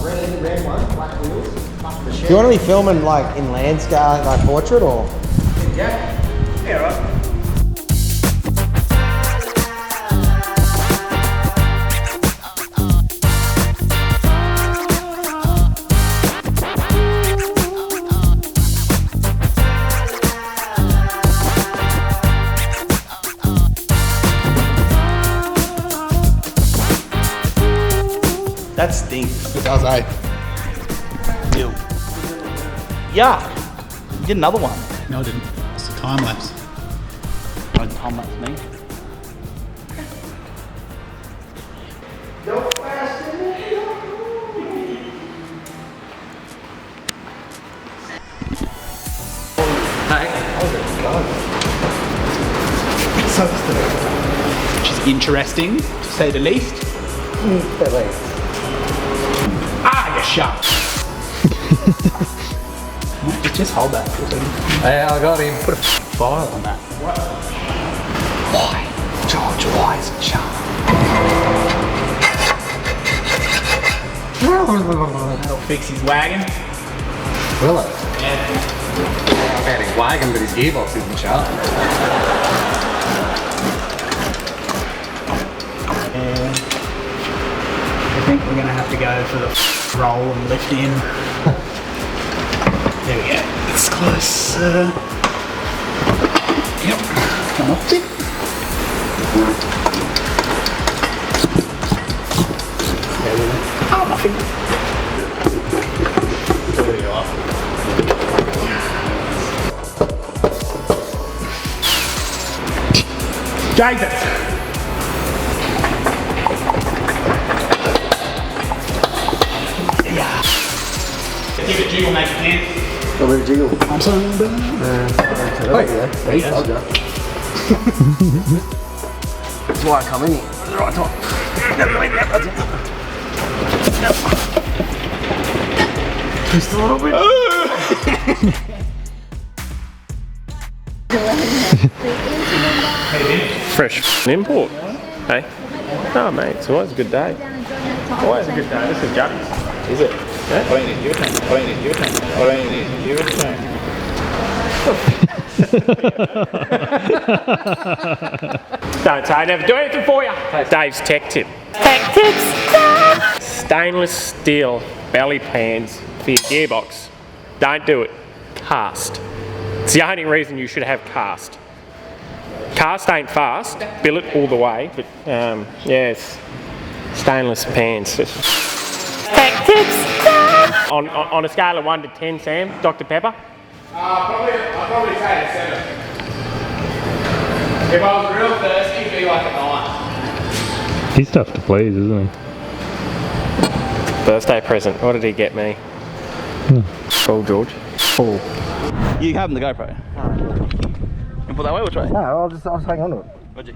red one, black wheels. Do you want to be filming like in landscape, like portrait, or? Yeah, right. That stinks. It does, eh? Ew. Yuck. Get another one. No, I didn't. It's a time lapse. Don't time lapse me. Which is interesting, to say the least. Ah, you shut. Just hold that for a second. Yeah, I got him. Put a file on that. What? Why? George, why is it shut? That'll fix his wagon. Will it? Yeah. I've had his wagon, but his gearbox isn't sharp. I think we're going to have to go for the roll and lift in. There we go. It's close. Yep. Come up it. Oh, my finger. There you are. Jesus! Give it a jiggle, make it dance. A bit of jiggle. I'm sorry, Oh yeah, he's told you. That's why I come in here. At the right time. Just a little bit. Fresh import. Hey? Oh mate, it's always a good day. Always a good day. This is Juddy's. Is it? Yeah? Your turn. Your turn. Don't say I never do anything for you. Dave's tech tip. Tech tips. Stainless steel belly pans for your gearbox. Don't do it. Cast. It's the only reason you should have cast. Cast ain't fast. Billet all the way, but yes, stainless pans. Tech tips. On a scale of 1 to 10, Sam, Dr. Pepper. I'd probably say a 7. If I was real thirsty, it'd be like a 9. He's tough to please, isn't he? Birthday present. What did he get me? Cool, George. Cool. You having the GoPro? And put that way or try? No, I'll just hang on to it. Roger.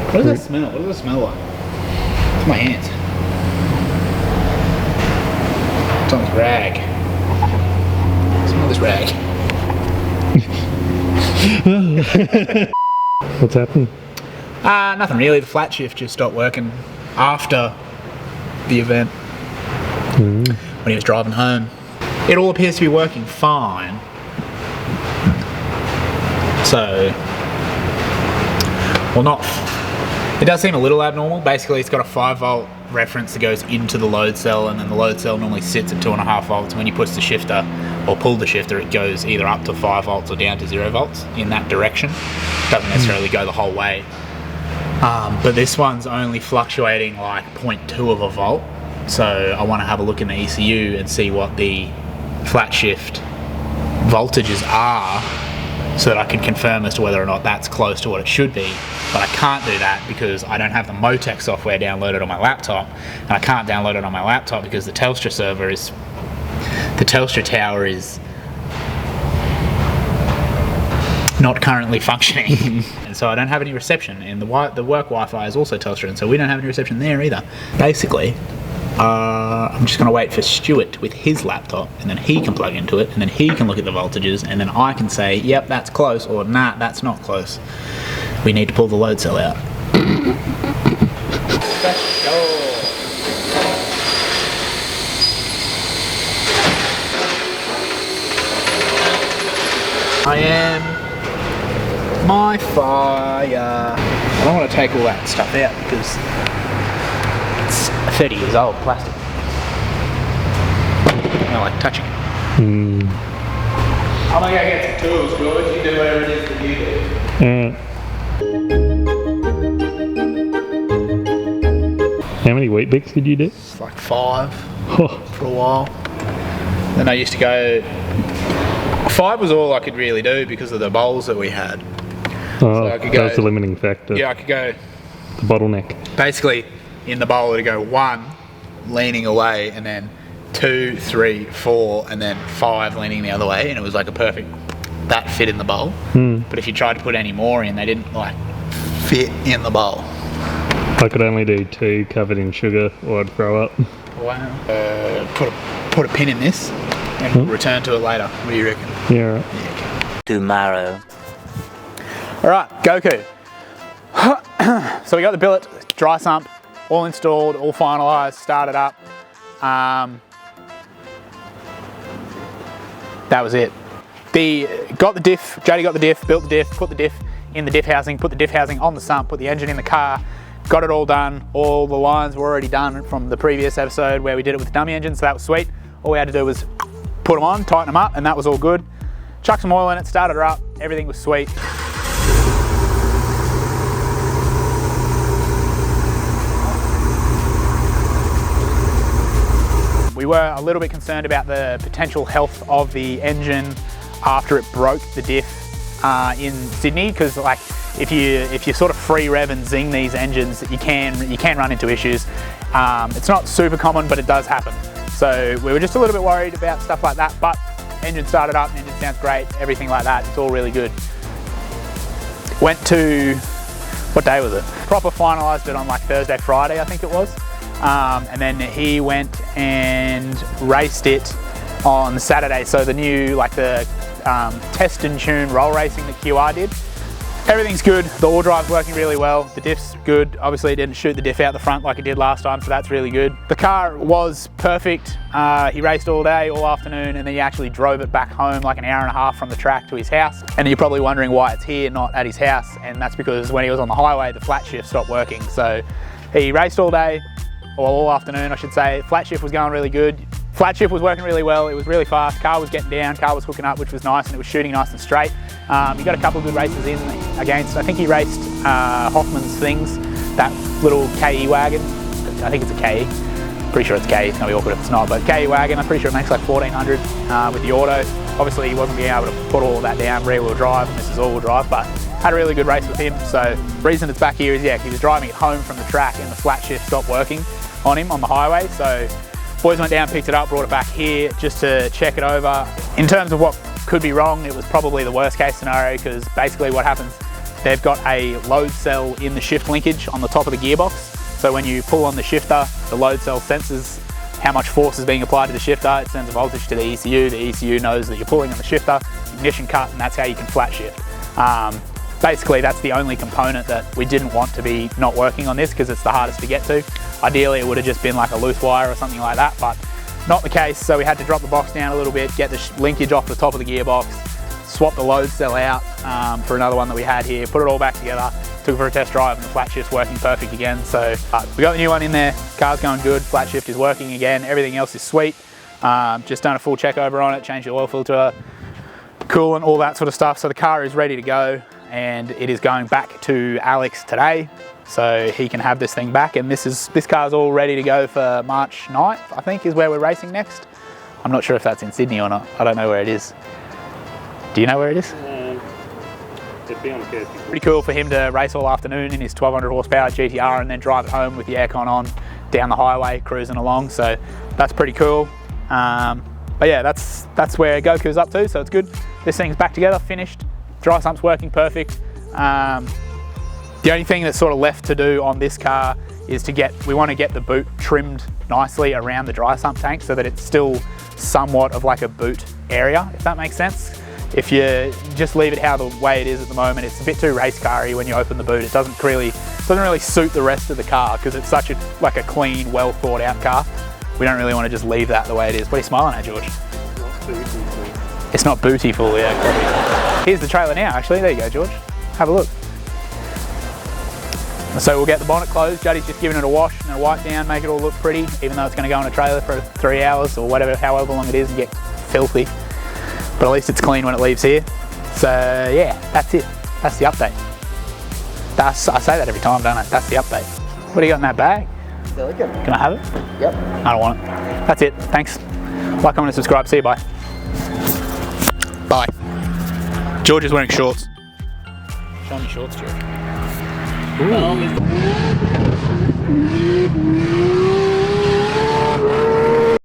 What does that smell? What does it smell like? It's my hands. It's on this rag. Smell this rag. What's happened? Nothing really. The flat shift just stopped working after the event when he was driving home. It all appears to be working fine. So, well, not. It does seem a little abnormal. Basically, it's got a 5-volt reference that goes into the load cell, and then the load cell normally sits at 2.5 volts. When you push the shifter or pull the shifter, it goes either up to 5 volts or down to 0 volts in that direction. It doesn't necessarily go the whole way. But this one's only fluctuating like 0.2 of a volt. So I want to have a look in the ECU and see what the flat shift voltages are, so that I can confirm as to whether or not that's close to what it should be. But I can't do that because I don't have the Motec software downloaded on my laptop, and I can't download it on my laptop because the Telstra server is, the Telstra tower is not currently functioning. And so I don't have any reception, and the work Wi-Fi is also Telstra, and so we don't have any reception there either. Basically, I'm just going to wait for Stuart with his laptop, and then he can plug into it, and then he can look at the voltages, and then I can say, yep, that's close, or nah, that's not close. We need to pull the load cell out. Let's go. I am my fire. I don't want to take all that stuff out because it's 30 years old plastic. I don't like touching it. I'm gonna go get some tools, George. You do whatever it is that you do. How many wheat bix did you do? It's like 5 for a while. Then I used to go. 5 was all I could really do because of the bowls that we had. Oh, so I could that was the limiting factor. Yeah, I could go. The bottleneck. Basically, in the bowl, it'd go 1 leaning away, and then 2, 3, 4, and then 5 leaning the other way, and it was like a perfect, that fit in the bowl. But if you tried to put any more in, they didn't like fit in the bowl. I could only do 2 covered in sugar, or I'd throw up. Wow. Put a pin in this, and we'll return to it later. What do you reckon? Yeah, right. Yeah. Tomorrow. Alright, Goku. So we got the billet, dry sump, all installed, all finalised, started up. That was it. Got the diff, JD got the diff, built the diff, put the diff in the diff housing, put the diff housing on the sump, put the engine in the car, got it all done. All the lines were already done from the previous episode where we did it with the dummy engine, so that was sweet. All we had to do was put them on, tighten them up, and that was all good. Chuck some oil in it, started her up, everything was sweet. We were a little bit concerned about the potential health of the engine after it broke the diff in Sydney, because like if you sort of free rev and zing these engines, you can run into issues. It's not super common, but it does happen. So we were just a little bit worried about stuff like that, but engine started up, engine sounds great, everything like that, it's all really good. Went to, what day was it? Proper finalised it on like Thursday, Friday I think it was. And then he went and raced it on Saturday. So the new, like the test and tune roll racing that QR did. Everything's good, the all drive's working really well, the diff's good. Obviously it didn't shoot the diff out the front like it did last time, so that's really good. The car was perfect. He raced all day, all afternoon, and then he actually drove it back home like an hour and a half from the track to his house. And you're probably wondering why it's here, not at his house, and that's because when he was on the highway, the flat shift stopped working. So he raced all day, or all afternoon I should say. Flat shift was going really good. Flat shift was working really well, it was really fast, car was getting down, car was hooking up, which was nice, and it was shooting nice and straight. He got a couple of good races in against, I think he raced Hoffman's Things, that little KE wagon. I think it's a KE, pretty sure it's KE, it's going to be awkward if it's not, but KE wagon, I'm pretty sure it makes like 1400 with the auto. Obviously he wasn't being able to put all of that down rear wheel drive, and this is all wheel drive, but had a really good race with him. So the reason it's back here is, yeah, he was driving it home from the track and the flat shift stopped working on him on the highway. So boys went down, picked it up, brought it back here just to check it over. In terms of what could be wrong, it was probably the worst case scenario, because basically what happens, they've got a load cell in the shift linkage on the top of the gearbox. So when you pull on the shifter, the load cell senses how much force is being applied to the shifter. It sends a voltage to the ECU. The ECU knows that you're pulling on the shifter, ignition cut, and that's how you can flat shift. Basically, that's the only component that we didn't want to be not working on this because it's the hardest to get to. Ideally, it would have just been like a loose wire or something like that, but not the case. So we had to drop the box down a little bit, get the linkage off the top of the gearbox, swap the load cell out for another one that we had here, put it all back together, took it for a test drive, and the flat shift's working perfect again. So we got the new one in there, car's going good, flat shift is working again, everything else is sweet. Just done a full check over on it, changed the oil filter, coolant, all that sort of stuff. So the car is ready to go, and it is going back to Alex today so he can have this thing back. And this car's all ready to go for March 9th, I think, is where we're racing next. I'm not sure if that's in Sydney or not. I don't know where it is. Do you know where it is? Pretty cool for him to race all afternoon in his 1200 horsepower GTR and then drive it home with the aircon on down the highway cruising along. So that's pretty cool. But yeah, that's where GOKU's up to, so it's good. This thing's back together, finished. Dry sump's working perfect. The only thing that's sort of left to do on this car is we want to get the boot trimmed nicely around the dry sump tank so that it's still somewhat of like a boot area, if that makes sense. If you just leave it the way it is at the moment, it's a bit too race car-y when you open the boot. It doesn't really suit the rest of the car because it's such a clean, well thought out car. We don't really want to just leave that the way it is. What are you smiling at, George? It's not bootyful, yeah, probably. Here's the trailer now, actually. There you go, George. Have a look. So we'll get the bonnet closed. Juddy's just giving it a wash and a wipe down, make it all look pretty, even though it's going to go in a trailer for 3 hours or whatever, however long it is, and get filthy. But at least it's clean when it leaves here. So yeah, that's it. That's the update. I say that every time, don't I? That's the update. What do you got in that bag? Silicone. Can I have it? Yep. I don't want it. That's it. Thanks. Like, comment, and subscribe. See you. Bye. Bye. George is wearing shorts. Show me shorts, George. Ooh.